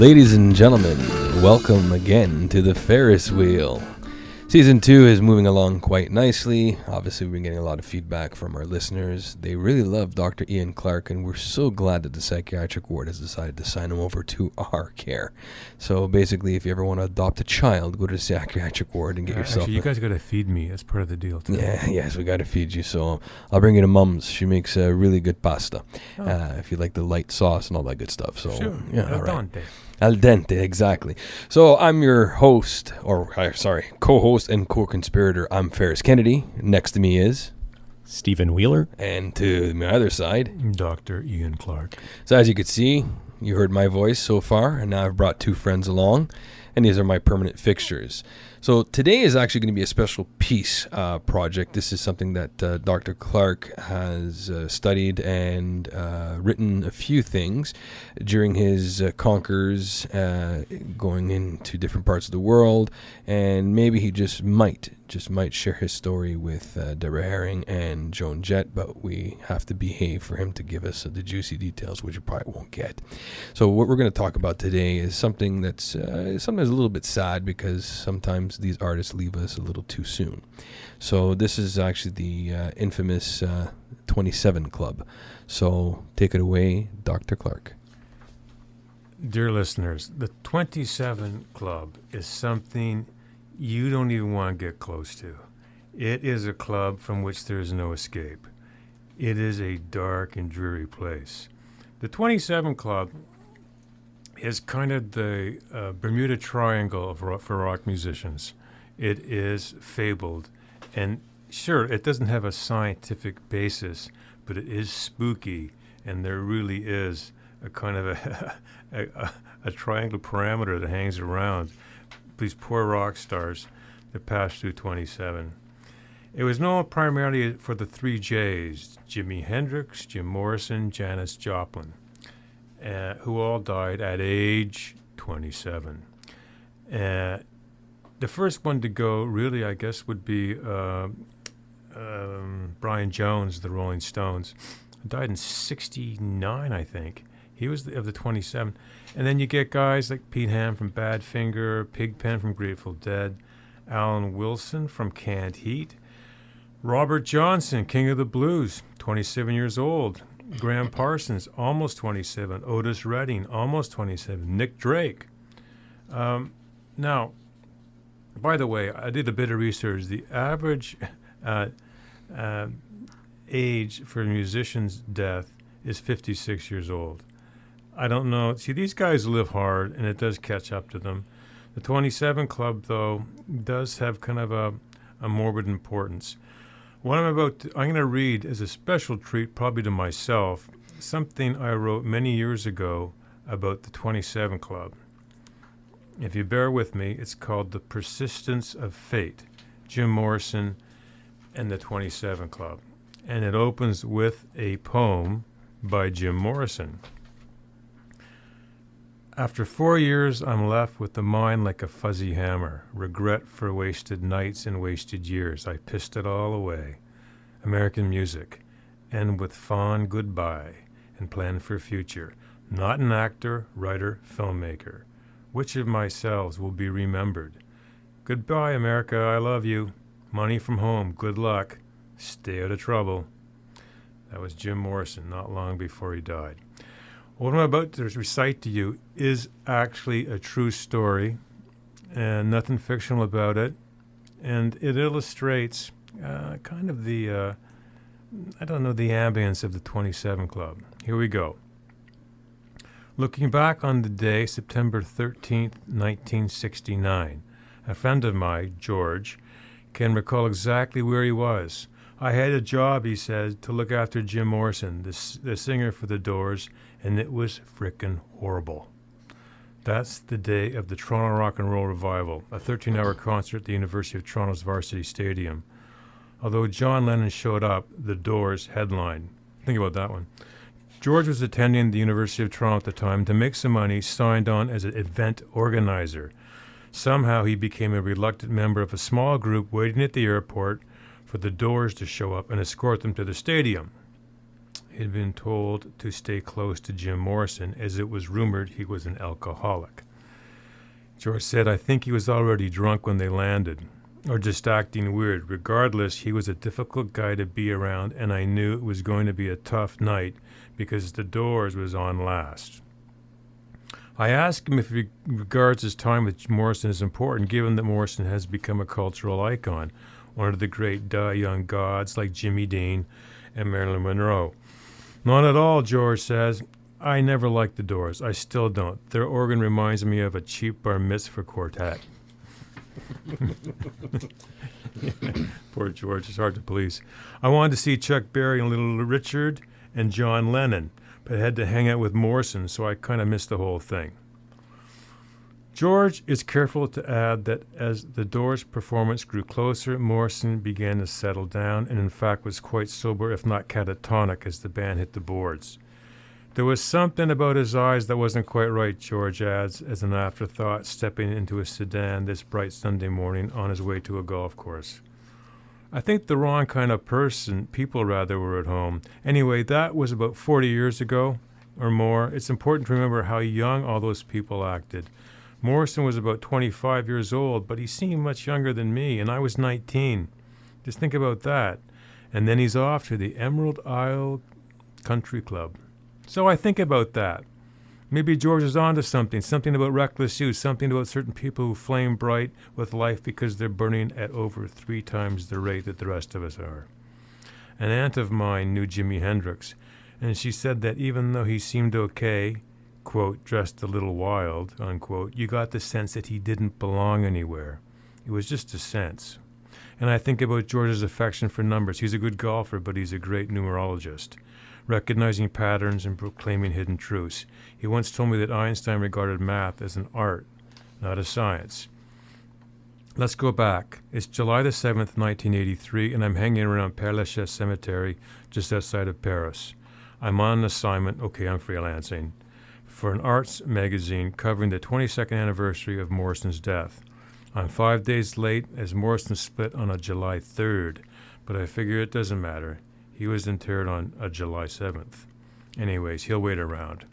Ladies and gentlemen, welcome again to the Ferris Wheel. Season 2 is moving along quite nicely. Obviously, we've been getting a lot of feedback from our listeners. They really love Dr. Ian Clark, and we're so glad that the psychiatric ward has decided to sign him over to our care. So basically, if you ever want to adopt a child, go to the psychiatric ward and get yourself... Actually, you guys got to feed me. That's part of the deal, too. Yes, we got to feed you. So I'll bring you to Mum's. She makes a really good pasta. If you like the light sauce and all that good stuff. So, sure. Yeah, Al all right. dente. Al dente, exactly. So I'm your co-host and co-conspirator. I'm Ferris Kennedy. Next to me is... Stephen Wheeler. And to my other side... Dr. Ian Clark. So as you could see, you heard my voice so far, and now I've brought two friends along, and these are my permanent fixtures. So today is actually going to be a special peace project. This is something that Dr. Clark has studied and written a few things during his conquers, going into different parts of the world, and maybe he just might share his story with Deborah Herring and Joan Jett, but we have to behave for him to give us the juicy details, which you probably won't get. So what we're going to talk about today is something that's sometimes a little bit sad, because sometimes these artists leave us a little too soon. So this is actually the infamous 27 Club. So take it away, Dr. Clark. Dear listeners, the 27 Club is something you don't even want to get close to. It is a club from which there is no escape. It is a dark and dreary place. The 27 Club is kind of the Bermuda Triangle for rock musicians. It is fabled. And sure, it doesn't have a scientific basis, but it is spooky, and there really is a kind of a triangle parameter that hangs around these poor rock stars that passed through 27. It was known primarily for the three J's, Jimi Hendrix, Jim Morrison, Janis Joplin, who all died at age 27. The first one to go, really, I guess, would be Brian Jones, the Rolling Stones. Died in 69, I think. He was of the 27. And then you get guys like Pete Ham from Badfinger, Pigpen from Grateful Dead, Alan Wilson from Canned Heat, Robert Johnson, King of the Blues, 27 years old, Graham Parsons, almost 27, Otis Redding, almost 27, Nick Drake. Now, by the way, I did a bit of research. The average age for a musician's death is 56 years old. I don't know. See, these guys live hard, and it does catch up to them. The 27 Club, though, does have kind of a morbid importance. What I'm going to read as a special treat, probably to myself, something I wrote many years ago about the 27 Club. If you bear with me, it's called The Persistence of Fate, Jim Morrison and the 27 Club. And it opens with a poem by Jim Morrison. After 4 years, I'm left with the mind like a fuzzy hammer, regret for wasted nights and wasted years. I pissed it all away. American music, end with fond goodbye and plan for future. Not an actor, writer, filmmaker. Which of myself will be remembered? Goodbye, America, I love you. Money from home, good luck. Stay out of trouble. That was Jim Morrison not long before he died. What I'm about to recite to you is actually a true story, and nothing fictional about it. And it illustrates kind of the, the ambience of the 27 Club. Here we go. Looking back on the day, September 13th, 1969, a friend of mine, George, can recall exactly where he was. I had a job, he said, to look after Jim Morrison, the singer for The Doors, and it was frickin' horrible. That's the day of the Toronto Rock and Roll Revival, a 13-hour concert at the University of Toronto's Varsity Stadium. Although John Lennon showed up, The Doors headlined. Think about that one. George was attending the University of Toronto at the time. To make some money, signed on as an event organizer. Somehow he became a reluctant member of a small group waiting at the airport for The Doors to show up and escort them to the stadium. he'd been told to stay close to Jim Morrison, as it was rumored he was an alcoholic. George said, I think he was already drunk when they landed, or just acting weird. Regardless, he was a difficult guy to be around, and I knew it was going to be a tough night because The Doors was on last. I asked him if he regards his time with Morrison as important, given that Morrison has become a cultural icon, one of the great young gods like Jimmy Dean and Marilyn Monroe. Not at all, George says. I never liked The Doors. I still don't. Their organ reminds me of a cheap bar mitzvah quartet. Poor George, it's hard to police. I wanted to see Chuck Berry and Little Richard and John Lennon, but I had to hang out with Morrison, so I kind of missed the whole thing. George is careful to add that as the Doors' performance grew closer, Morrison began to settle down and in fact was quite sober, if not catatonic, as the band hit the boards. There was something about his eyes that wasn't quite right, George adds, as an afterthought, stepping into a sedan this bright Sunday morning on his way to a golf course. I think the wrong kind of people were at home. Anyway, that was about 40 years ago or more. It's important to remember how young all those people acted. Morrison was about 25 years old, but he seemed much younger than me, and I was 19. Just think about that. And then he's off to the Emerald Isle Country Club. So I think about that. Maybe George is onto something about reckless youth, something about certain people who flame bright with life because they're burning at over 3 times the rate that the rest of us are. An aunt of mine knew Jimi Hendrix, and she said that even though he seemed okay, quote, dressed a little wild, unquote, you got the sense that he didn't belong anywhere. It was just a sense. And I think about George's affection for numbers. He's a good golfer, but he's a great numerologist, recognizing patterns and proclaiming hidden truths. He once told me that Einstein regarded math as an art, not a science. Let's go back. It's July the 7th, 1983, and I'm hanging around Père Lachaise Cemetery just outside of Paris. I'm on an assignment, I'm freelancing, for an arts magazine covering the 22nd anniversary of Morrison's death. I'm 5 days late as Morrison split on a July 3rd, but I figure it doesn't matter. He was interred on a July 7th. Anyways, he'll wait around.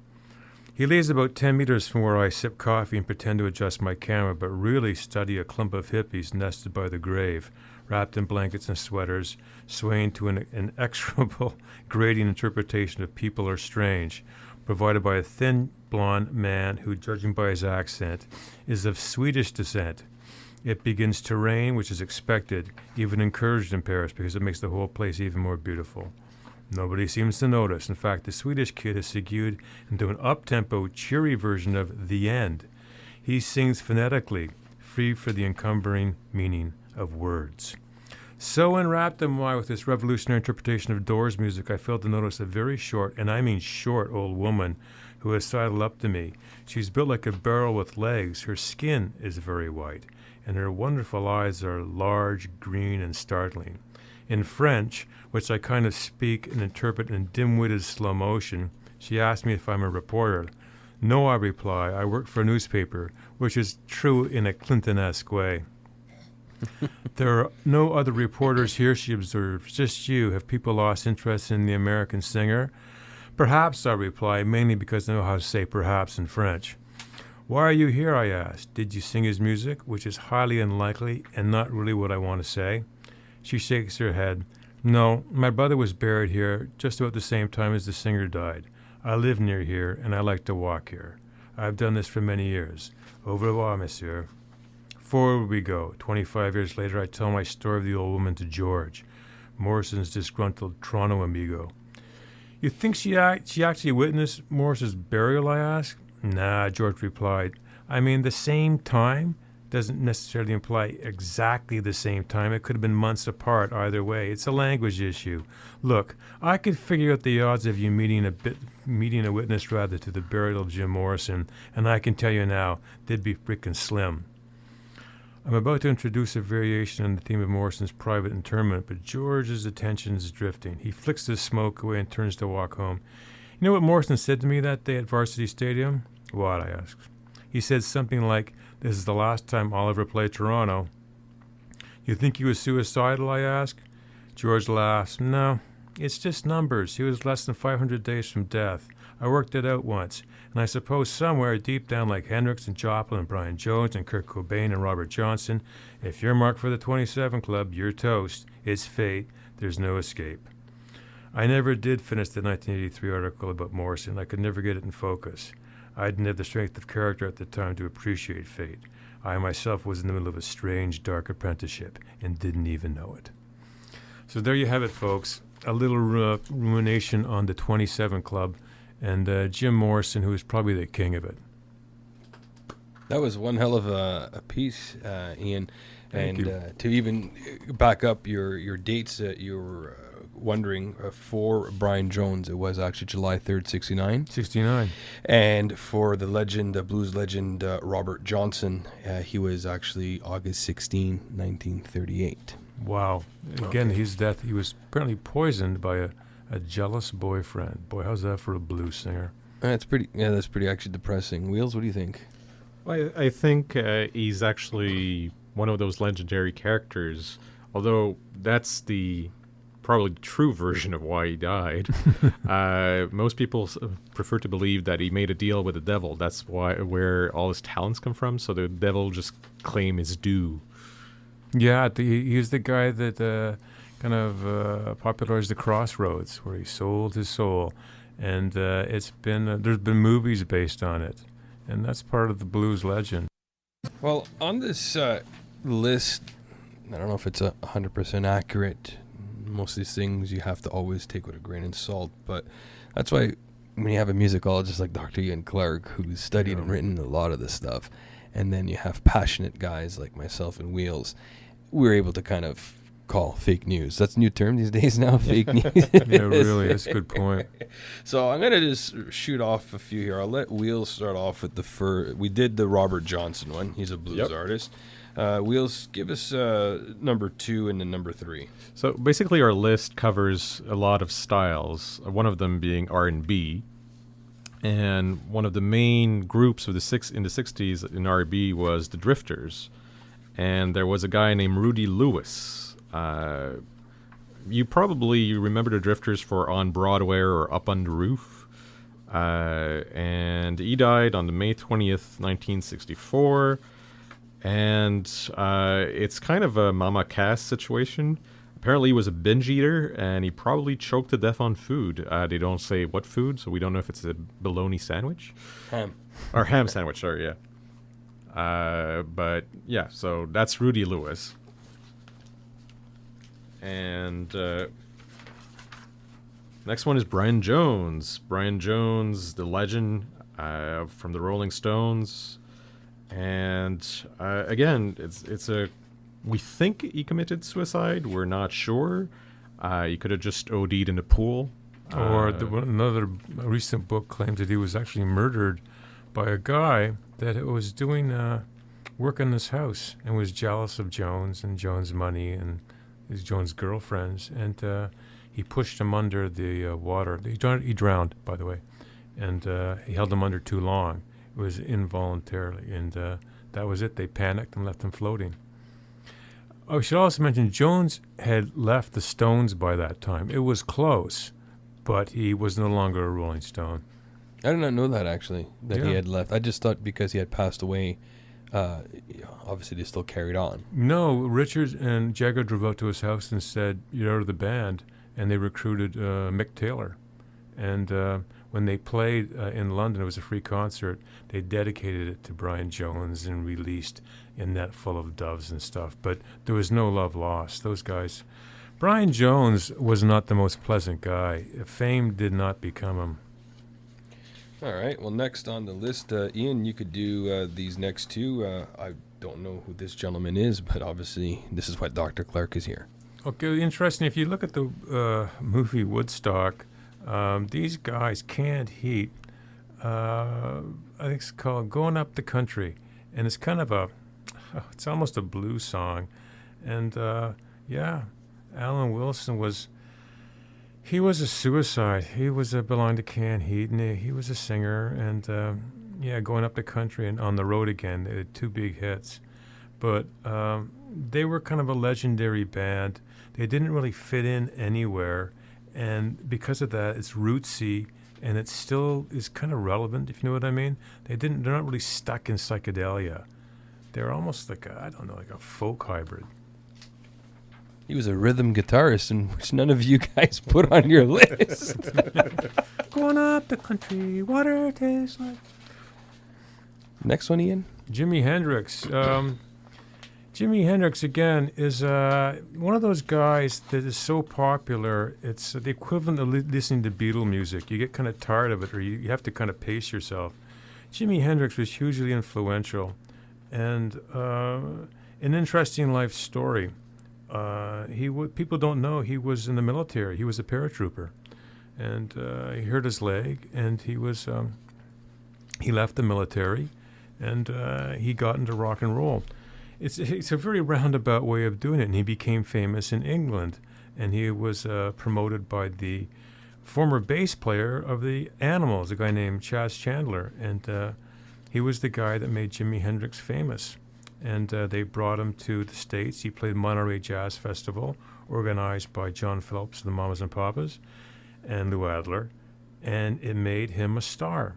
He lays about 10 meters from where I sip coffee and pretend to adjust my camera, but really study a clump of hippies nested by the grave, wrapped in blankets and sweaters, swaying to an inexorable, grating interpretation of People Are Strange, provided by a thin, blonde man who, judging by his accent, is of Swedish descent. It begins to rain, which is expected, even encouraged in Paris, because it makes the whole place even more beautiful. Nobody seems to notice. In fact, the Swedish kid has segued into an up-tempo, cheery version of The End. He sings phonetically, free for the encumbering meaning of words. So enwrapped am I with this revolutionary interpretation of Doors music, I failed to notice a very short, and I mean short, old woman who has sidled up to me. She's built like a barrel with legs. Her skin is very white, and her wonderful eyes are large, green, and startling. In French, which I kind of speak and interpret in dim-witted slow motion, she asked me if I'm a reporter. No, I reply, I work for a newspaper, which is true in a Clinton-esque way. There are no other reporters here, she observes, just you. Have people lost interest in the American singer? Perhaps, I reply, mainly because I know how to say perhaps in French. Why are you here, I ask. Did you sing his music, which is highly unlikely and not really what I want to say? She shakes her head. No, my brother was buried here just about the same time as the singer died. I live near here, and I like to walk here. I've done this for many years. Au revoir, monsieur. Forward we go. 25 years later, I tell my story of the old woman to George, Morrison's disgruntled Toronto amigo. You think she actually witnessed Morrison's burial, I ask? Nah, George replied. I mean, the same time doesn't necessarily imply exactly the same time. It could have been months apart either way. It's a language issue. Look, I could figure out the odds of you meeting a witness rather to the burial of Jim Morrison, and I can tell you now, they'd be freaking slim. I'm about to introduce a variation on the theme of Morrison's private interment, but George's attention is drifting. He flicks the smoke away and turns to walk home. You know what Morrison said to me that day at Varsity Stadium? What, I asked. He said something like, this is the last time I'll ever play Toronto. You think he was suicidal, I asked. George laughs. No, It's just numbers. He was less than 500 days from death. I worked it out once, and I suppose somewhere deep down, like Hendrix and Joplin and Brian Jones and Kurt Cobain and Robert Johnson, if you're marked for the 27 Club, you're toast. It's fate. There's no escape. I never did finish the 1983 article about Morrison. I could never get it in focus. I didn't have the strength of character at the time to appreciate fate. I myself was in the middle of a strange, dark apprenticeship and didn't even know it. So there you have it, folks. A little rumination on the 27 Club and Jim Morrison, who is probably the king of it. That was one hell of a piece, Ian. Thank and you. To even back up your dates that you were wondering, for Brian Jones, it was actually July 3rd, 69. 69. And for the legend, blues legend, Robert Johnson, he was actually August 16, 1938. Wow. Again, Okay. his death, he was apparently poisoned by a jealous boyfriend. Boy, how's that for a blues singer? That's pretty actually depressing. Wheels, what do you think? Well, I think he's actually one of those legendary characters, although that's the probably true version of why he died. Most people prefer to believe that he made a deal with the devil. That's where all his talents come from, so the devil just claim his due. Yeah, he's the guy that kind of popularized the Crossroads, where he sold his soul. And it's been there's been movies based on it. And that's part of the blues legend. Well, on this list, I don't know if it's 100% accurate. Most of these things you have to always take with a grain of salt, but that's why when you have a musicologist like Dr. Ian Clark, who's studied and written a lot of this stuff, and then you have passionate guys like myself and Wheels, we're able to kind of call fake news. That's a new term these days now, fake news. Yeah, really, that's a good point. So I'm going to just shoot off a few here. I'll let Wheels start off with we did the Robert Johnson one. He's a blues artist. Wheels, give us number 2 and then number 3. So basically our list covers a lot of styles, one of them being R&B. And one of the main groups of in the 60s in R&B was the Drifters. And there was a guy named Rudy Lewis. You probably remember the Drifters for On Broadway or Up on the Roof. And he died on May 20th, 1964. And it's kind of a Mama Cass situation. Apparently he was a binge eater, and he probably choked to death on food. They don't say what food, so we don't know if it's a bologna sandwich. Ham. Or ham sandwich, sorry, yeah. But, yeah, so that's Rudy Lewis. And next one is Brian Jones. Brian Jones, the legend from the Rolling Stones. And again, we think he committed suicide. We're not sure. He could have just OD'd in a pool. Or another recent book claims that he was actually murdered by a guy that was doing work in his house and was jealous of Jones and Jones' money and his Jones' girlfriends. And he pushed him under the water. He drowned, by the way. And he held him under too long. It was involuntarily. And that was it. They panicked and left him floating. I should also mention Jones had left the Stones by that time. It was close, but he was no longer a Rolling Stone. I did not know that, actually, that he Yeah. had left. I just thought because he had passed away, obviously they still carried on. No, Richards and Jagger drove out to his house and said, "You're out of the band," and they recruited Mick Taylor. And when they played in London, it was a free concert, they dedicated it to Brian Jones and released a net full of doves and stuff. But there was no love lost. Those guys. Brian Jones was not the most pleasant guy. Fame did not become him. All right. Well, next on the list, Ian, you could do these next two. I don't know who this gentleman is, but obviously this is why Dr. Clark is here. Okay, interesting. If you look at the movie Woodstock, these guys canned heat. I think it's called "Going Up the Country," and it's kind of it's almost a blues song. And yeah, Alan Wilson was a suicide. He was belonged to canned heat, and he was a singer. And yeah, "Going Up the Country" and "On the Road Again," they had two big hits. But they were kind of a legendary band. They didn't really fit in anywhere. And because of that, it's rootsy, and it still is kind of relevant, if you know what I mean. They're not really stuck in psychedelia. They're almost like like a folk hybrid. He was a rhythm guitarist, and which none of you guys put on your list. Going up the country, water tastes like. Next one, Ian. Jimi Hendrix. Jimi Hendrix, again, is one of those guys that is so popular, it's the equivalent of listening to Beatle music. You get kind of tired of it, or you have to kind of pace yourself. Jimi Hendrix was hugely influential, and an interesting life story. People don't know he was in the military. He was a paratrooper, and he hurt his leg, and he left the military, and he got into rock and roll. It's a very roundabout way of doing it, and he became famous in England, and he was promoted by the former bass player of the Animals, a guy named Chas Chandler, and he was the guy that made Jimi Hendrix famous. And they brought him to the States. He played Monterey Jazz Festival, organized by John Phillips, the Mamas and Papas, and Lou Adler, and it made him a star.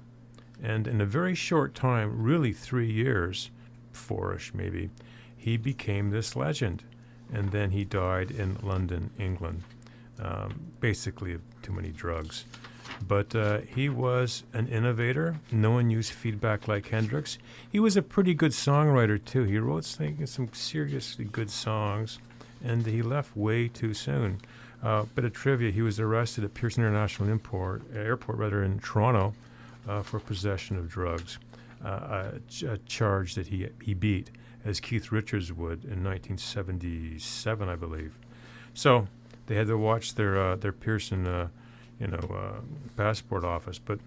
And in a very short time, really 3 years, 4-ish maybe, he became this legend. And then he died in London, England, basically of too many drugs. But he was an innovator. No one used feedback like Hendrix. He was a pretty good songwriter, too. He wrote some seriously good songs, and he left way too soon. Bit of trivia, he was arrested at Pearson International Airport in Toronto for possession of drugs, a charge that he beat, as Keith Richards would in 1977, I believe. So they had to watch their Pearson passport office. But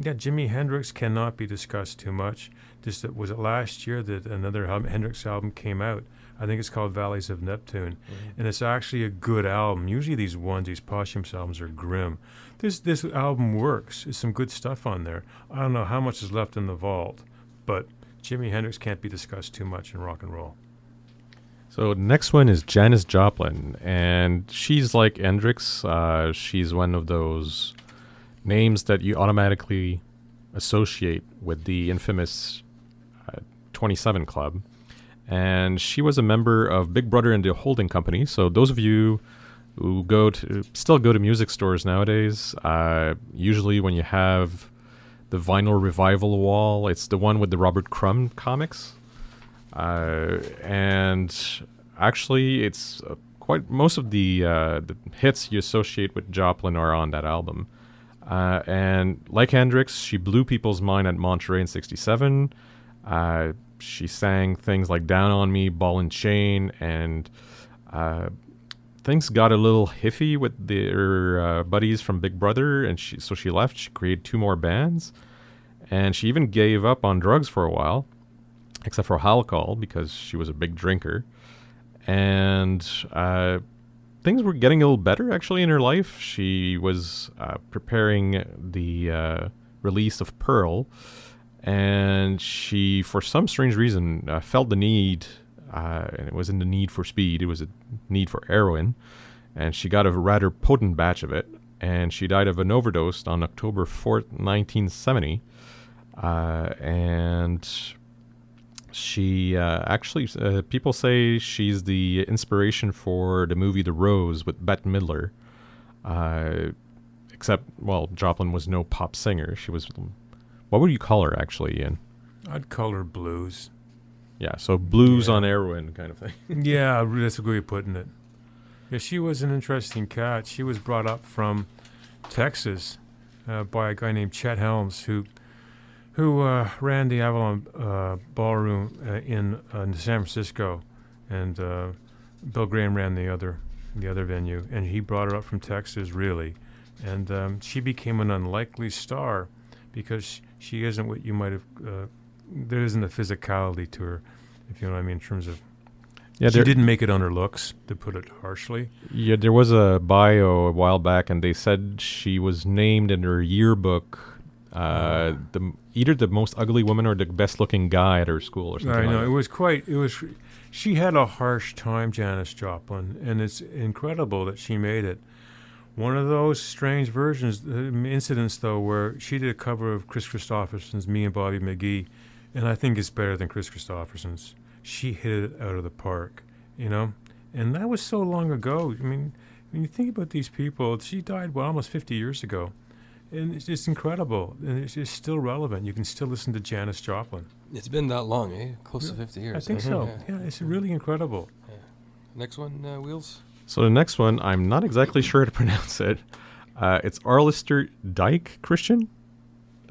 yeah, Jimi Hendrix cannot be discussed too much. Was it last year that another Hendrix album came out? I think it's called Valleys of Neptune. Mm-hmm. And it's actually a good album. Usually these posthumous albums are grim. This album works. There's some good stuff on there. I don't know how much is left in the vault, but Jimi Hendrix can't be discussed too much in rock and roll. So next one is Janis Joplin, and she's like Hendrix. She's one of those names that you automatically associate with the infamous 27 Club. And she was a member of Big Brother and the Holding Company. So those of you who still go to music stores nowadays, usually when you have the vinyl revival wall, it's the one with the Robert Crumb comics. And actually, it's most of the hits you associate with Joplin are on that album. And like Hendrix, she blew people's mind at Monterey in '67. She sang things like Down on Me, Ball and Chain, and things got a little iffy with her buddies from Big Brother, and so she left. She created 2 more bands, and she even gave up on drugs for a while, except for alcohol, because she was a big drinker. And things were getting a little better, actually, in her life. She was preparing the release of Pearl, and she, for some strange reason, felt the need, and it wasn't the need for speed, it was a need for heroin, and she got a rather potent batch of it, and she died of an overdose on October 4th, 1970, and she actually, people say she's the inspiration for the movie The Rose with Bette Midler, except, well, Joplin was no pop singer. She was, what would you call her, actually, Ian? I'd call her blues. Yeah, so blues on heroin kind of thing. Yeah, that's a good way of putting it. Yeah, she was an interesting cat. She was brought up from Texas by a guy named Chet Helms, who ran the Avalon Ballroom in San Francisco, and Bill Graham ran the other venue, and he brought her up from Texas, really, and she became an unlikely star because she isn't what you might have. There isn't a physicality to her, if you know what I mean, in terms of. Yeah, she didn't make it on her looks, to put it harshly. Yeah, there was a bio a while back, and they said she was named in her yearbook either the most ugly woman or the best looking guy at her school or something. I know, like that. She had a harsh time, Janis Joplin, and it's incredible that she made it. One of those strange versions, incidents though, where she did a cover of Chris Christopherson's "Me and Bobby McGee," and I think it's better than Chris Christopherson's. She hit it out of the park, you know, and that was so long ago. I mean, when you think about these people, she died almost 50 years ago, and it's just incredible, and it's still relevant. You can still listen to Janis Joplin. It's been that long, eh? Close to 50 years. I think so. Yeah, it's really incredible. Yeah. Next one, Wheels. So the next one, I'm not exactly sure how to pronounce it. It's Arlister Dyke Christian.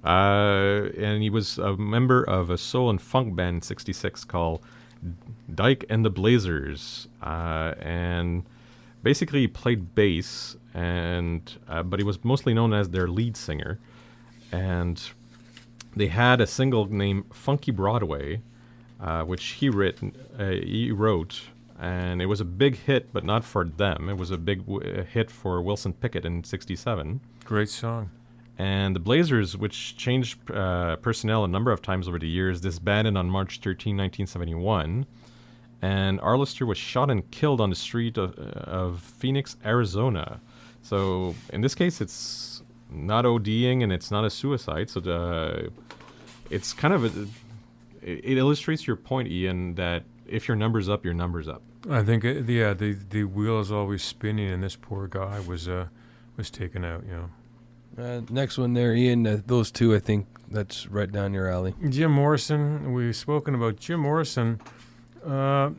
And he was a member of a soul and funk band in 66 called Dyke and the Blazers. And basically he played bass, but he was mostly known as their lead singer. And they had a single named Funky Broadway, which he wrote. And it was a big hit, but not for them. It was a big hit for Wilson Pickett in 67. Great song. And the Blazers, which changed personnel a number of times over the years, disbanded on March 13, 1971. And Arlister was shot and killed on the street of Phoenix, Arizona. So in this case, it's not ODing and it's not a suicide. So it's kind of it illustrates your point, Ian, that if your number's up, your number's up. I think, the wheel is always spinning, and this poor guy was taken out, you know. Next one there, Ian. Those two, I think that's right down your alley. Jim Morrison. We've spoken about Jim Morrison. Okay.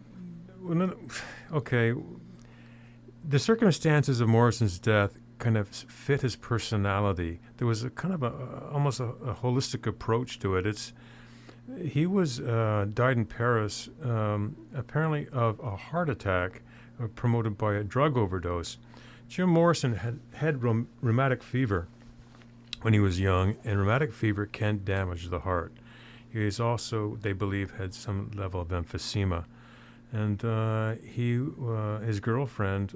The circumstances of Morrison's death kind of fit his personality. There was a kind of almost a holistic approach to it. He was died in Paris, apparently of a heart attack promoted by a drug overdose. Jim Morrison had rheumatic fever when he was young, and rheumatic fever can damage the heart. He is also, they believe, had some level of emphysema. And his girlfriend,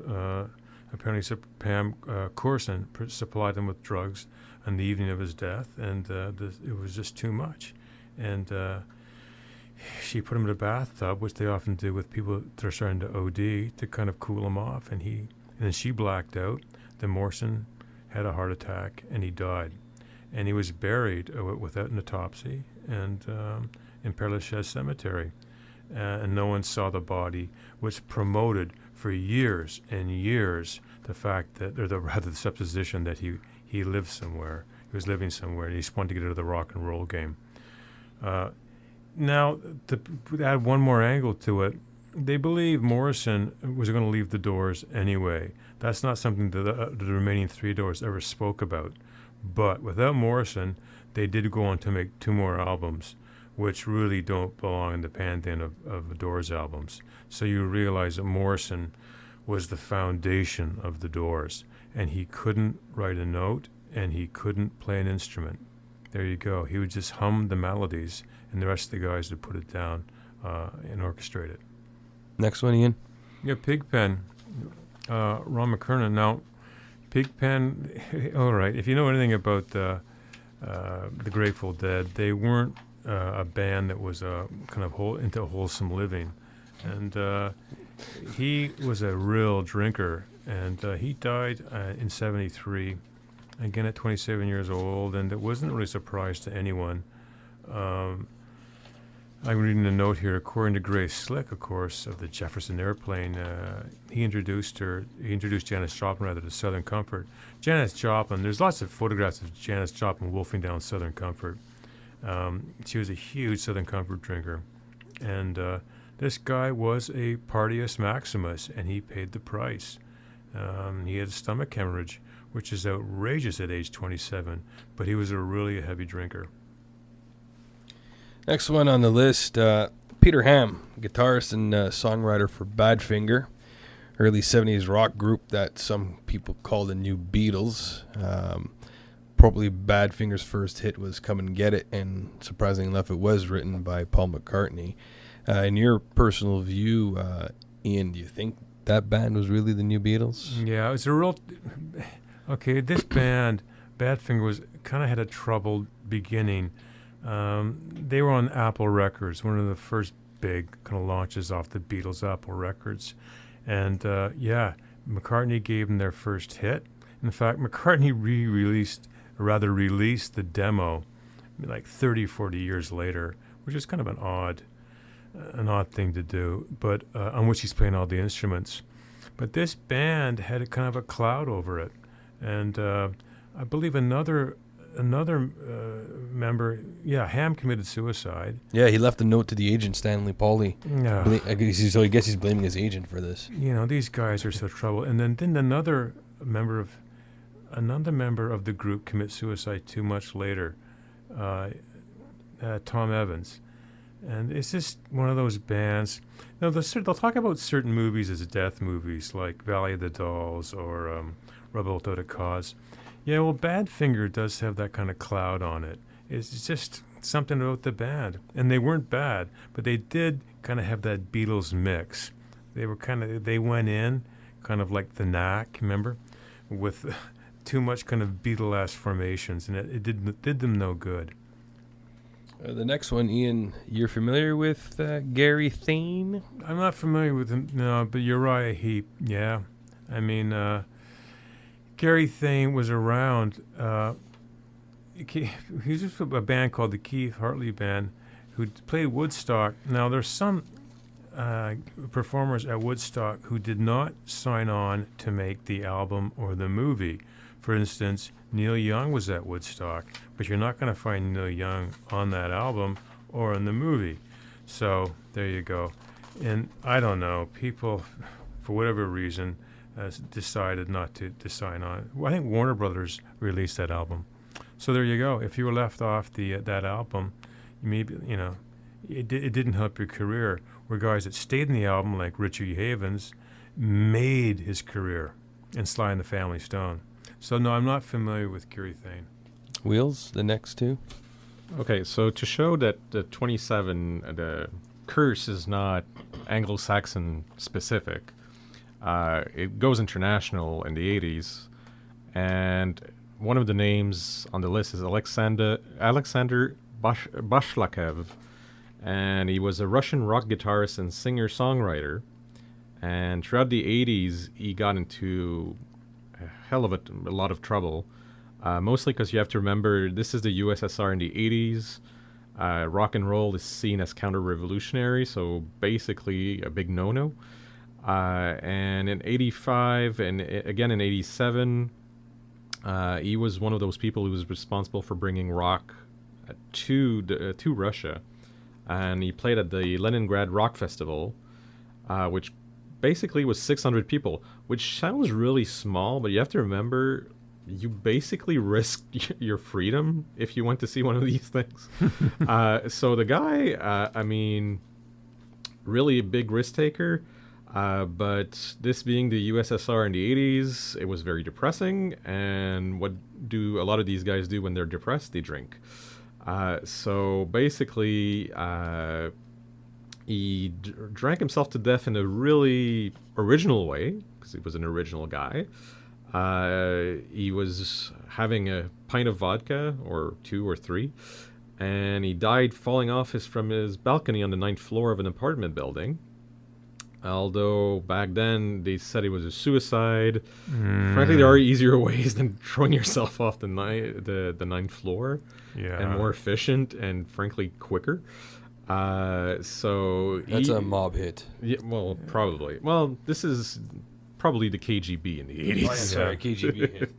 apparently Pam Corson, supplied him with drugs on the evening of his death, and it was just too much. And she put him in a bathtub, which they often do with people that are starting to OD, to kind of cool him off. And then she blacked out. Then Morrison had a heart attack, and he died. And he was buried without an autopsy and in Père Lachaise Cemetery. And no one saw the body, which promoted for years and years the fact that, or the supposition that he lived somewhere. He was living somewhere, and he just wanted to get out of the rock and roll game. Now, to add one more angle to it, they believe Morrison was going to leave the Doors anyway. That's not something that the remaining three Doors ever spoke about. But without Morrison, they did go on to make two more albums, which really don't belong in the pantheon of Doors albums. So you realize that Morrison was the foundation of the Doors, and he couldn't write a note, and he couldn't play an instrument. There you go. He would just hum the melodies, and the rest of the guys would put it down and orchestrate it. Next one, Ian. Yeah, Pigpen, Ron McKernan. Now, Pigpen, all right, if you know anything about the Grateful Dead, they weren't a band that was kind of into wholesome living. And he was a real drinker, and he died in 73. Again, at 27 years old, and it wasn't really a surprise to anyone. I'm reading a note here. According to Grace Slick, of course, of the Jefferson Airplane, he introduced Janis Joplin, rather, to Southern Comfort. Janis Joplin, there's lots of photographs of Janis Joplin wolfing down Southern Comfort. She was a huge Southern Comfort drinker. And this guy was a Partius Maximus, and he paid the price. He had a stomach hemorrhage, which is outrageous at age 27, but he was really a heavy drinker. Next one on the list, Peter Ham, guitarist and songwriter for Badfinger, early 70s rock group that some people call the New Beatles. Probably Badfinger's first hit was Come and Get It, and surprisingly enough, it was written by Paul McCartney. In your personal view, Ian, do you think that band was really the New Beatles? Yeah, it was a real... Okay, this band, Badfinger, was kind of had a troubled beginning. They were on Apple Records, one of the first big kind of launches off the Beatles' Apple Records. And, McCartney gave them their first hit, In fact, McCartney released the demo like 30, 40 years later, which is kind of an odd thing to do, but on which he's playing all the instruments. But this band had a kind of a cloud over it, and I believe another member, Ham committed suicide. Yeah, he left a note to the agent, Stanley Pauly. Yeah, I guess he's blaming his agent for this. These guys are so trouble. And then another member of the group commit suicide too much later, Tom Evans. And it's just one of those bands. They'll talk about certain movies as death movies, like Valley of the Dolls or Rebel Without a Cause. Yeah, well, Badfinger does have that kind of cloud on it. It's just something about the band. And they weren't bad, but they did kind of have that Beatles mix. They went in kind of like the Knack, remember? With too much kind of Beatle-esque formations, and it did them no good. The next one, Ian, you're familiar with Gary Thane? I'm not familiar with him, no, but Uriah Heep, yeah. I mean, Gary Thane was around. He's just a band called the Keith Hartley Band who played Woodstock. Now, there's some performers at Woodstock who did not sign on to make the album or the movie. For instance, Neil Young was at Woodstock, but you're not going to find Neil Young on that album or in the movie. So there you go. And I don't know, people, for whatever reason, decided not to sign on. Well, I think Warner Brothers released that album. So there you go. If you were left off that album, maybe it didn't help your career. Where guys that stayed in the album, like Richie Havens, made his career in Sly and the Family Stone. So no, I'm not familiar with Gary Thane. Wheels, the next two. Okay, so to show that the 27, the curse is not Anglo-Saxon specific, it goes international in the 80s, and one of the names on the list is Alexander Bashlakev, and he was a Russian rock guitarist and singer-songwriter, and throughout the 80s he got into a hell of a lot of trouble, mostly because you have to remember this is the USSR in the 80s. Rock and roll is seen as counter-revolutionary, so basically a big no-no. And in 85 and again in 87, he was one of those people who was responsible for bringing rock to Russia. And he played at the Leningrad Rock Festival, which basically was 600 people, which sounds really small, but you have to remember you basically risked your freedom if you went to see one of these things. So the guy, really a big risk taker, but this being the USSR in the 80s, it was very depressing, and what do a lot of these guys do when they're depressed? They drink. So basically, he drank himself to death in a really original way, because he was an original guy. He was having a pint of vodka, or 2 or 3, and he died falling off from his balcony on the 9th floor of an apartment building. Although back then they said it was a suicide. Frankly, there are easier ways than throwing yourself off the 9th floor, and more efficient and frankly quicker. So that's a mob hit. Yeah, well, probably. Well, this is probably the KGB in the 80s. Sorry, KGB hit.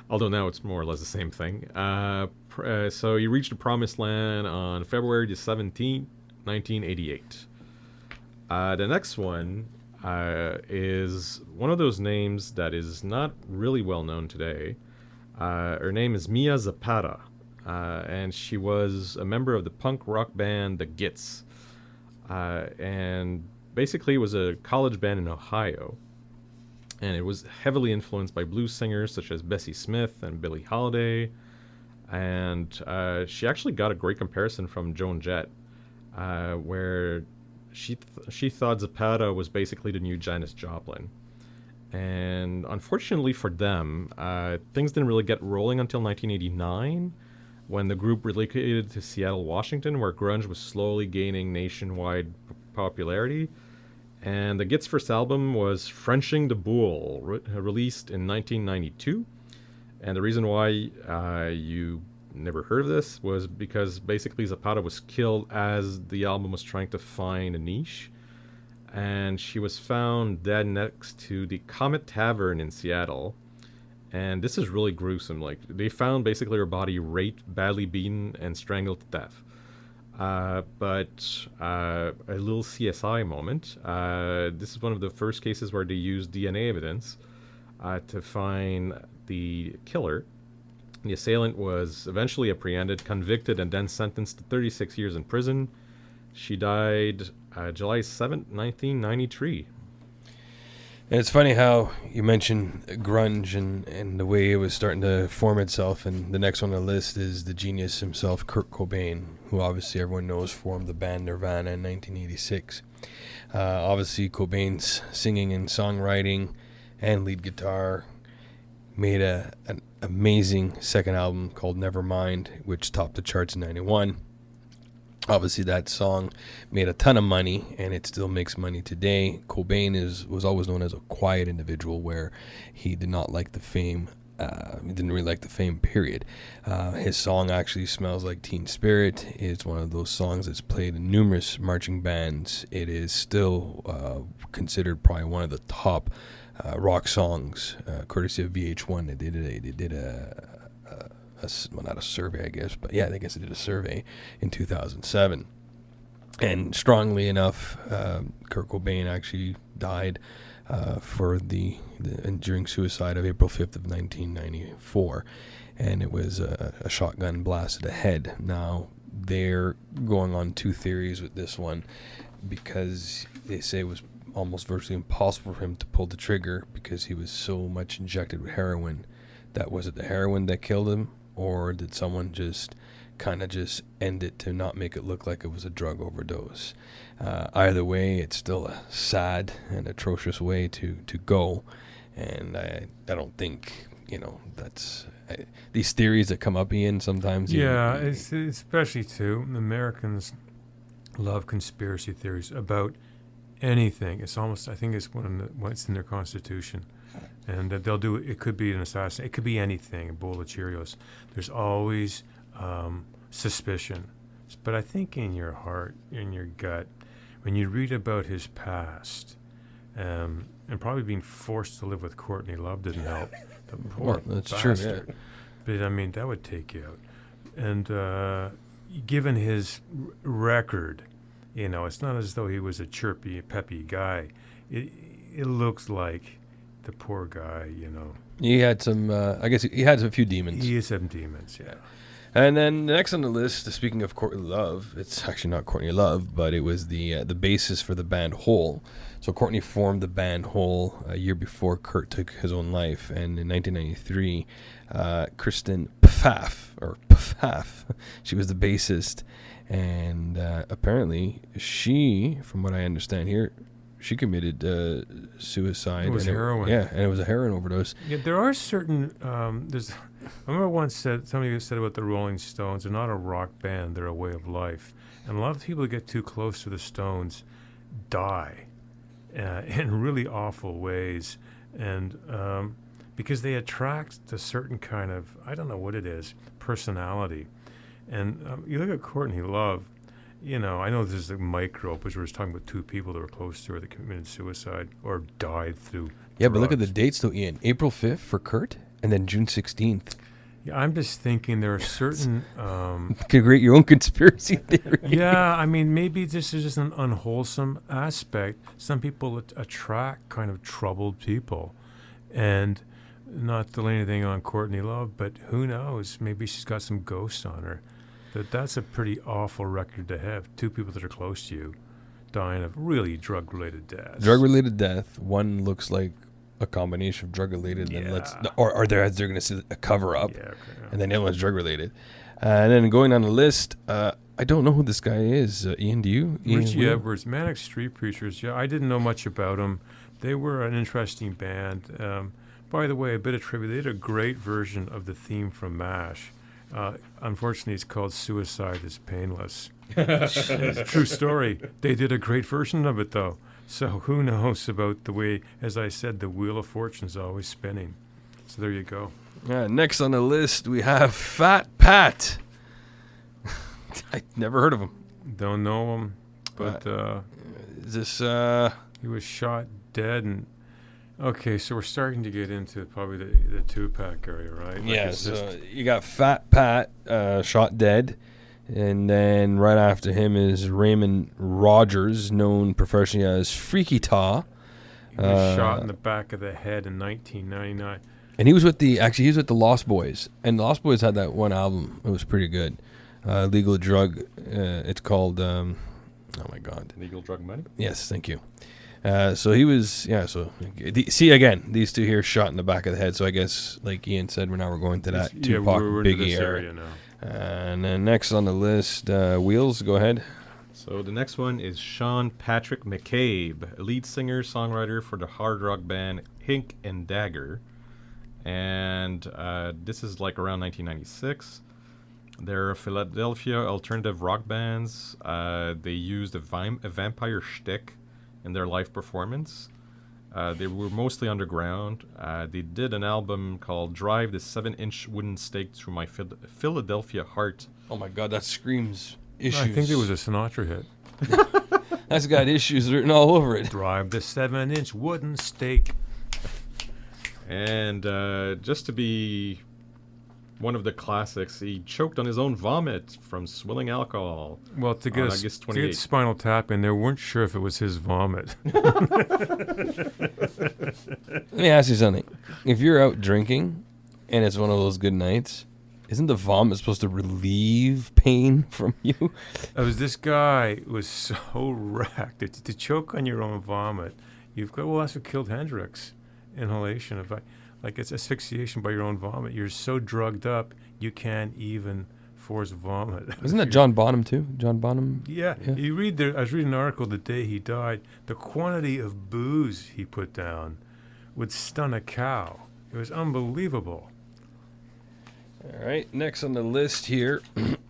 Although now it's more or less the same thing. So he reached the promised land on February the 17th, 1988. The next one is one of those names that is not really well known today. Her name is Mia Zapata, and she was a member of the punk rock band The Gits, and basically it was a college band in Ohio, and it was heavily influenced by blues singers such as Bessie Smith and Billie Holiday, and she actually got a great comparison from Joan Jett, where she thought Zapata was basically the new Janis Joplin. And unfortunately for them, things didn't really get rolling until 1989, when the group relocated to Seattle, Washington, where grunge was slowly gaining nationwide popularity. And the Gits' first album was Frenching the Boule, released in 1992. And the reason why you never heard of this was because basically Zapata was killed as the album was trying to find a niche. And she was found dead next to the Comet Tavern in Seattle. And this is really gruesome. Like, they found basically her body raped, badly beaten, and strangled to death. But a little CSI moment. This is one of the first cases where they used DNA evidence to find the killer. The assailant was eventually apprehended, convicted, and then sentenced to 36 years in prison. She died July 7th, 1993. And it's funny how you mentioned grunge and the way it was starting to form itself. And the next one on the list is the genius himself, Kurt Cobain, who obviously everyone knows formed the band Nirvana in 1986. Obviously, Cobain's singing and songwriting and lead guitar made an amazing second album called Nevermind, which topped the charts in 91. Obviously, that song made a ton of money, and it still makes money today. Cobain was always known as a quiet individual, where he did not like the fame. He didn't really like the fame, period. His song actually Smells Like Teen Spirit. It's one of those songs that's played in numerous marching bands. It is still considered probably one of the top rock songs, courtesy of VH1. They did well, not a survey, I guess, but yeah, I guess they did a survey in 2007. And strongly enough, Kurt Cobain actually died during suicide of April 5th of 1994, and it was a shotgun blast to the head. Now, they're going on two theories with this one, because they say it was almost virtually impossible for him to pull the trigger because he was so much injected with heroin. That was it the heroin that killed him, or did someone just kind of just end it to not make it look like it was a drug overdose? Either way, it's still a sad and atrocious way to go, and I don't think, that's these theories that come up, Ian, sometimes. It's especially too, Americans love conspiracy theories about anything. It's almost, I think it's what's in their constitution. And they'll do it. It could be an assassin. It could be anything. A bowl of Cheerios. There's always suspicion. But I think in your heart, in your gut, when you read about his past, and probably being forced to live with Courtney Love didn't help. The poor that's bastard. true. Yeah. But I mean, that would take you out. And given his record, it's not as though he was a chirpy, peppy guy. It looks like the poor guy, He had some, I guess he had a few demons. He has some demons, yeah. And then the next on the list, speaking of Courtney Love, it's actually not Courtney Love, but it was the basis for the band Hole. So Courtney formed the band Hole a year before Kurt took his own life. And in 1993, Kristen Pfaff, she was the bassist. And apparently she, from what I understand here, she committed suicide. It was heroin. And it was a heroin overdose. Yeah, there are certain. I remember once somebody said about the Rolling Stones, they're not a rock band; they're a way of life. And a lot of people that get too close to the Stones die in really awful ways, and because they attract a certain kind of, I don't know what it is, personality. And you look at Courtney Love. I know this is a micro, because we were talking about two people that were close to her that committed suicide or died through drugs. But look at the dates, though, Ian. April 5th for Kurt, and then June 16th. Yeah, I'm just thinking there are certain... You can create your own conspiracy theory. Yeah, I mean, maybe this is just an unwholesome aspect. Some people attract kind of troubled people. And not to lay anything on Courtney Love, but who knows? Maybe she's got some ghosts on her. That's a pretty awful record to have. Two people that are close to you dying of really drug-related deaths. Drug-related death. One looks like a combination of drug-related, and or they're going to see a cover-up, and then the other one's drug-related. And then going on the list, I don't know who this guy is. Ian, do you? Richie Edwards, Manic Street Preachers. Yeah, I didn't know much about them. They were an interesting band. By the way, a bit of trivia. They did a great version of the theme from MASH. Unfortunately, it's called Suicide is Painless. It's a true story. They did a great version of it, though. So who knows about the way, as I said, the Wheel of Fortune's always spinning. So there you go. Next on the list, we have Fat Pat. I never heard of him. Don't know him, but Is this... he was shot dead. And okay, so we're starting to get into probably the two-pack area, right? Like Yeah, it's so just- you got Fat Pat shot dead. And then right after him is Raymond Rogers, known professionally as Freaky Ta. he was shot in the back of the head in 1999. And he was with the Lost Boys. And the Lost Boys had that one album. It was pretty good. Legal Drug. It's called, oh my God. Legal drug money. Yes, thank you. So he was, see again, these two here shot in the back of the head. So I guess, like Ian said, we're going to that Tupac we're into Biggie this era. area now. And then next on the list, Wheels, go ahead. So the next one is Sean Patrick McCabe, a lead singer, songwriter for the hard rock band Hink and Dagger. And this is like around 1996. They're Philadelphia alternative rock bands. They used a vampire shtick in their live performance. They were mostly underground. They did an album called Drive the 7-inch Wooden Stake Through My Philadelphia Heart. Oh my God, that screams issues. I think it was a Sinatra hit. That's got issues written all over it. Drive the 7-inch wooden stake. And just to be one of the classics, he choked on his own vomit from swilling alcohol. Well, to get, August to get 28th. Spinal Tap in, they weren't sure if it was his vomit. Let me ask you something. If you're out drinking and it's one of those good nights, isn't the vomit supposed to relieve pain from you? It was this guy was so wrecked. To choke on your own vomit, you've got, well, that's what killed Hendrix. Inhalation. Like it's asphyxiation by your own vomit. You're so drugged up, you can't even force vomit. Isn't that John Bonham too? John Bonham? Yeah. You read I was reading an article the day he died. The quantity of booze he put down would stun a cow. It was unbelievable. All right. Next on the list here,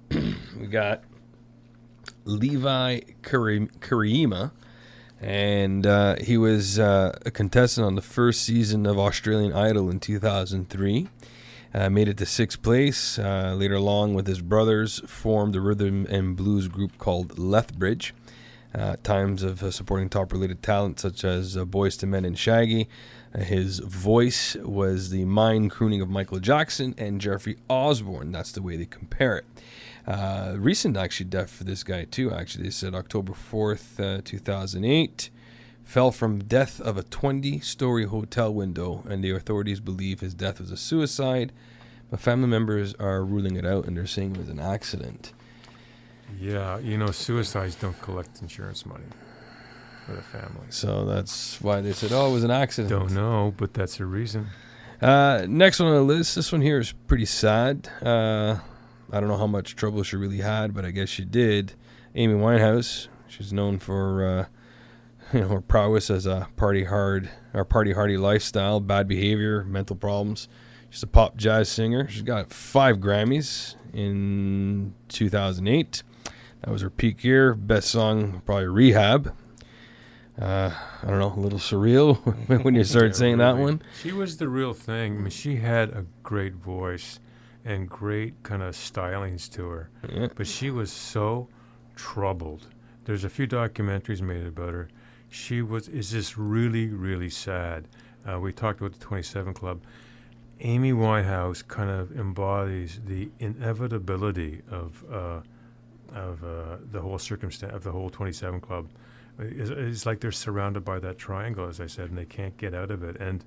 we got Levi Karima. And he was a contestant on the first season of Australian Idol in 2003. Made it to 6th place. Later, along with his brothers, formed a rhythm and blues group called Lethbridge. Times of supporting top-related talent such as Boyz II Men and Shaggy. His voice was the mind crooning of Michael Jackson and Jeffrey Osborne. That's the way they compare it. Recent actually death for this guy too. Actually, they said October 4th, 2008, fell from death of a 20-story hotel window, and the authorities believe his death was a suicide, but family members are ruling it out and they're saying it was an accident. Yeah, suicides don't collect insurance money for the family. So that's why they said, oh, it was an accident. Don't know, but that's a reason. Next one on the list, this one here is pretty sad. I don't know how much trouble she really had, but I guess she did. Amy Winehouse. She's known for her prowess as a party hardy lifestyle, bad behavior, mental problems. She's a pop jazz singer. She's got 5 Grammys in 2008. That was her peak year. Best song, probably Rehab. I don't know, a little surreal when you started saying that one. She was the real thing. I mean, she had a great voice and great kind of stylings to her. Yeah. But she was so troubled. There's a few documentaries made about her. Is just really, really sad. We talked about the 27 Club. Amy Winehouse kind of embodies the inevitability of the whole circumstance, of the whole 27 Club. It's like they're surrounded by that triangle, as I said, and they can't get out of it. And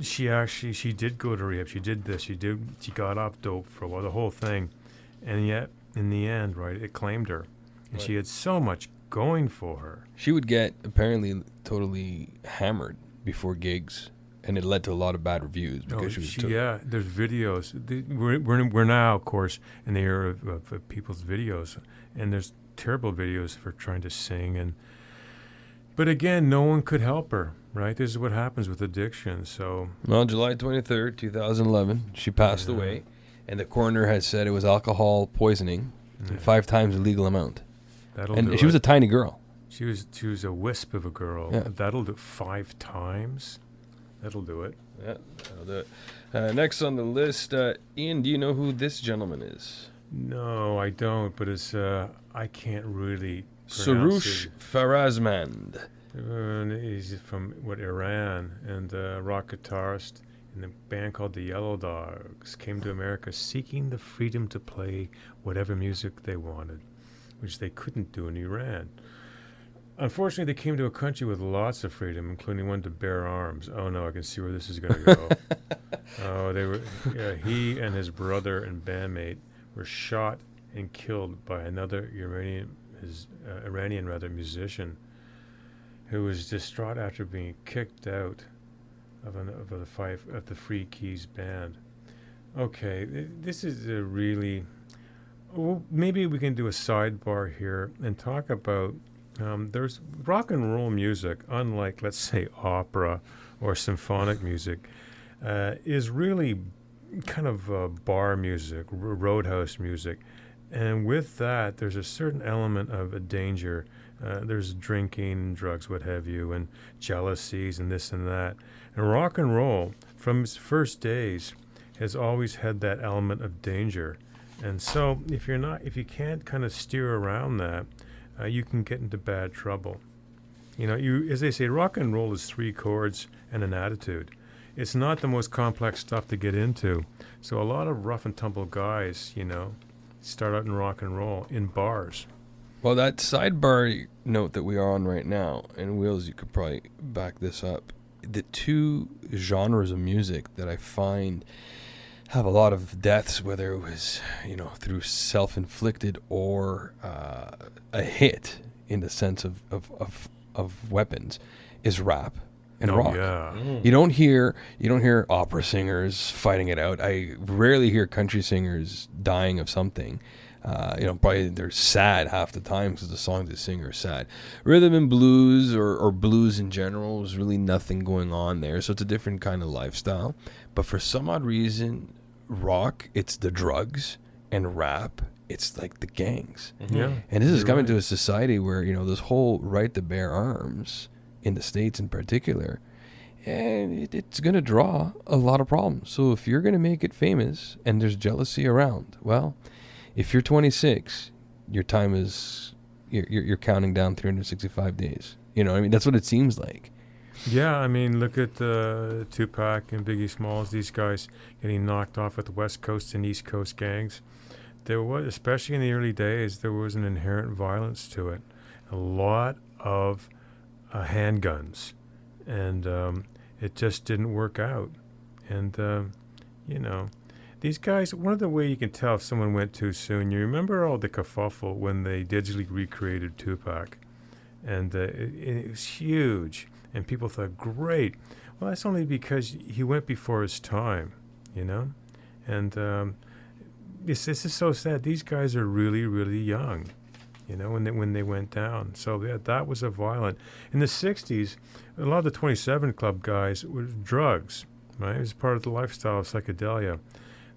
she did go to rehab. She did this. She got off dope for a while, the whole thing. And yet, in the end, right, it claimed her. And she had so much going for her. She would get apparently totally hammered before gigs, and it led to a lot of bad reviews because Yeah, there's videos. We're now, of course, in the era of people's videos, and there's terrible videos for trying to sing. But again, no one could help her, right? This is what happens with addiction. So, well, July 23rd, 2011, she passed away, and the coroner has said it was alcohol poisoning, 5 times the legal amount. And she was a tiny girl. She was a wisp of a girl. Yeah. That'll do 5 times. That'll do it. Yeah, that'll do it. Next on the list, Ian, do you know who this gentleman is? No, I don't, but it's, I can't really pronounce Soroush it. Farazmand. He's from, Iran, and rock guitarist in a band called the Yellow Dogs. Came to America seeking the freedom to play whatever music they wanted, which they couldn't do in Iran. Unfortunately, they came to a country with lots of freedom, including one to bear arms. Oh no, I can see where this is going to go. Oh, they were. He and his brother and bandmate were shot and killed by another Iranian musician, who was distraught after being kicked out of the Free Keys band. Okay, this is a really. Well, maybe we can do a sidebar here and talk about. There's rock and roll music, unlike, let's say, opera or symphonic music, is really kind of bar music, roadhouse music. And with that, there's a certain element of a danger. There's drinking, drugs, what have you, and jealousies and this and that. And rock and roll, from its first days, has always had that element of danger. And so if you can't kind of steer around that, you can get into bad trouble. As they say, rock and roll is 3 chords and an attitude. It's not the most complex stuff to get into. So a lot of rough and tumble guys, start out in rock and roll in bars. Well, that sidebar note that we are on right now, and Wheels, you could probably back this up. The 2 genres of music that I find have a lot of deaths, whether it was, through self-inflicted or a hit in the sense of weapons, is rap and rock. Yeah. You don't hear opera singers fighting it out. I rarely hear country singers dying of something. Probably they're sad half the time because the songs they sing are sad. Rhythm and blues or blues in general, there's really nothing going on there. So it's a different kind of lifestyle. But for some odd reason, rock, it's the drugs, and rap, it's like the gangs. Yeah. And this is coming to a society where, this whole right to bear arms in the States in particular, and it's going to draw a lot of problems. So if you're going to make it famous and there's jealousy around, well, if you're 26, your time is, you're counting down 365 days. That's what it seems like. Yeah, look at Tupac and Biggie Smalls, these guys getting knocked off with West Coast and East Coast gangs. There was, especially in the early days, there was an inherent violence to it. A lot of handguns, and it just didn't work out. And, these guys, one of the way you can tell if someone went too soon, you remember all the kerfuffle when they digitally recreated Tupac. And it was huge. And people thought, great. Well, that's only because he went before his time, And this is so sad. These guys are really, really young, when they went down. So that was a violent. In the 60s, a lot of the 27 Club guys were drugs, right? It was part of the lifestyle of psychedelia.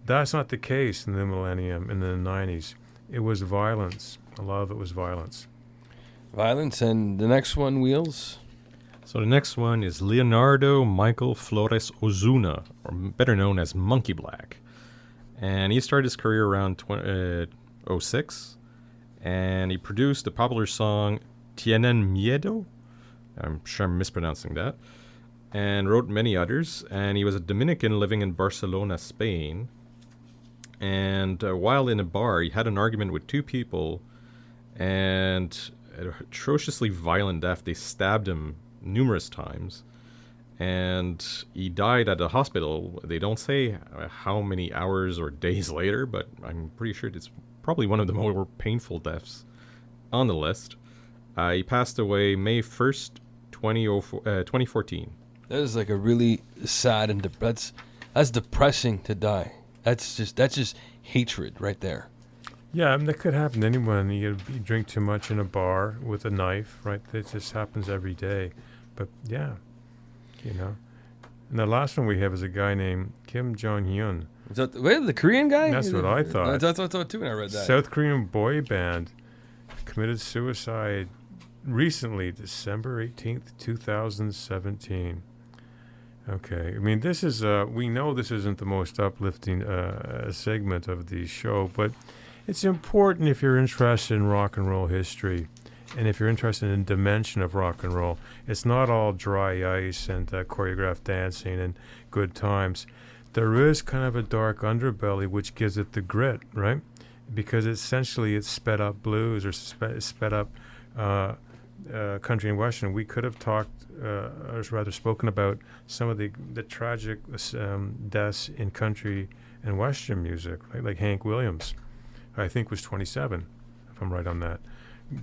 That's not the case in the millennium, in the 90s. It was violence. A lot of it was violence. Violence. And the next one, Wheels? So the next one is Leonardo Michael Flores Ozuna, or better known as Monkey Black. And he started his career around 2006, and he produced the popular song Tienen Miedo. I'm sure I'm mispronouncing that. And wrote many others. And he was a Dominican living in Barcelona, Spain. And while in a bar, he had an argument with 2 people, and an atrociously violent death. They stabbed him numerous times, and he died at a hospital. They don't say how many hours or days later, but I'm pretty sure it's probably one of the more painful deaths on the list. He passed away May 1st, 2014. That is like a really sad and that's depressing to die. That's just hatred right there. Yeah, that could happen to anyone. You drink too much in a bar with a knife, right? That just happens every day. But yeah, And the last one we have is a guy named Kim Jong-hyun. Is that the Korean guy? That's what I thought. That's what I thought too when I read that. South Korean boy band committed suicide recently, December 18th, 2017. Okay. I mean, this is, we know this isn't the most uplifting segment of the show, but it's important if you're interested in rock and roll history and if you're interested in dimension of rock and roll. It's not all dry ice and choreographed dancing and good times. There is kind of a dark underbelly which gives it the grit, right? Because essentially it's sped up blues or sped up country and western. We could have talked, or rather spoken about some of the tragic deaths in country and western music, like Hank Williams, I think was 27, if I'm right on that.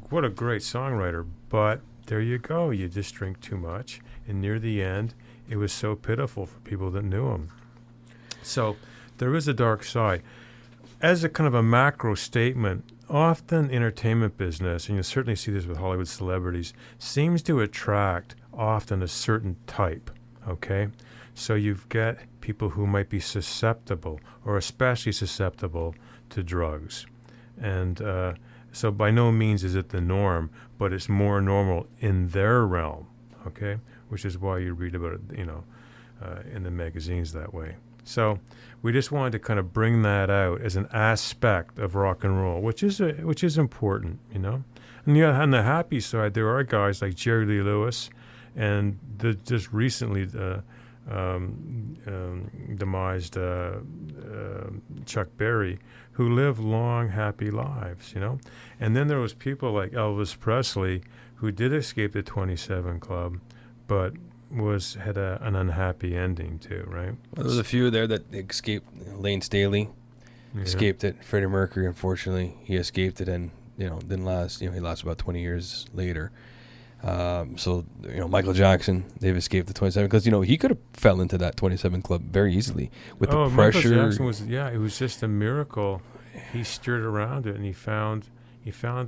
What a great songwriter, but there you go. You just drink too much, and near the end, it was so pitiful for people that knew him. So there is a dark side. As a kind of a macro statement, often entertainment business, and you certainly see this with Hollywood celebrities, seems to attract often a certain type, okay? So you've got people who might be susceptible or especially susceptible to drugs. And so by no means is it the norm, but it's more normal in their realm, okay? Which is why you read about it, in the magazines that way. So we just wanted to kind of bring that out as an aspect of rock and roll, which is important, And on the happy side, there are guys like Jerry Lee Lewis and just recently demised Chuck Berry, who live long, happy lives, And then there was people like Elvis Presley, who did escape the 27 Club, but had an unhappy ending too, right? Well, there was a few there that escaped. Lane Staley escaped it. Freddie Mercury, unfortunately, he escaped it and didn't last. He lasted about 20 years later. So Michael Jackson, they've escaped the 27 because he could have fell into that 27 Club very easily with the pressure. Michael Jackson it was just a miracle. He steered around it and he found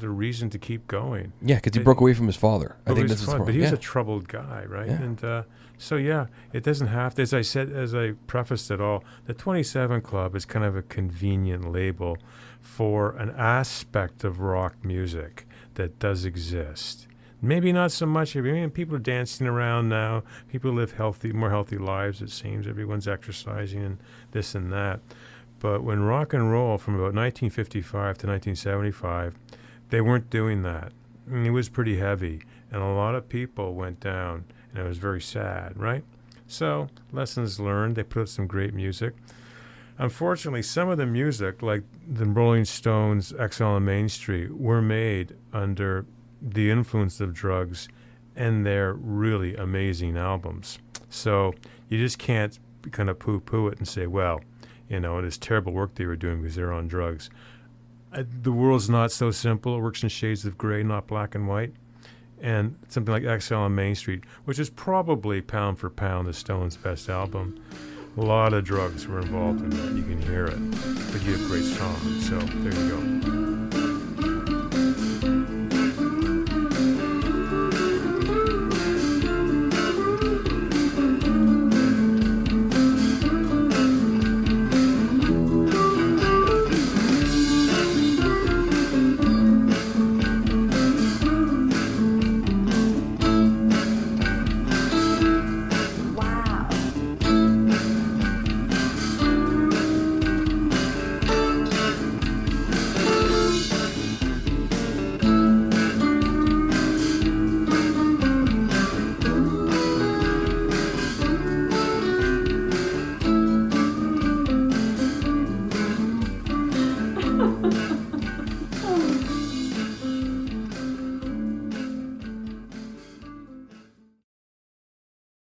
a reason to keep going. Yeah, because he broke away from his father. I think that's but he was a troubled guy, right? Yeah. And it doesn't have to. As I prefaced it all, the 27 Club is kind of a convenient label for an aspect of rock music that does exist. Maybe not so much. People are dancing around now. People live more healthy lives, it seems. Everyone's exercising and this and that. But when rock and roll from about 1955 to 1975, they weren't doing that. It was pretty heavy, and a lot of people went down, and it was very sad, right? So, lessons learned. They put out some great music. Unfortunately, some of the music, like the Rolling Stones' Exile on Main Street, were made under the influence of drugs, and they're really amazing albums. So, you just can't kind of poo-poo it and say, well, it is terrible work they were doing because they're on drugs. The world's not so simple. It works in shades of gray, not black and white. And something like Exile on Main Street, which is probably pound for pound the Stones' best album, a lot of drugs were involved in that. You can hear it. But you have great songs. So there you go.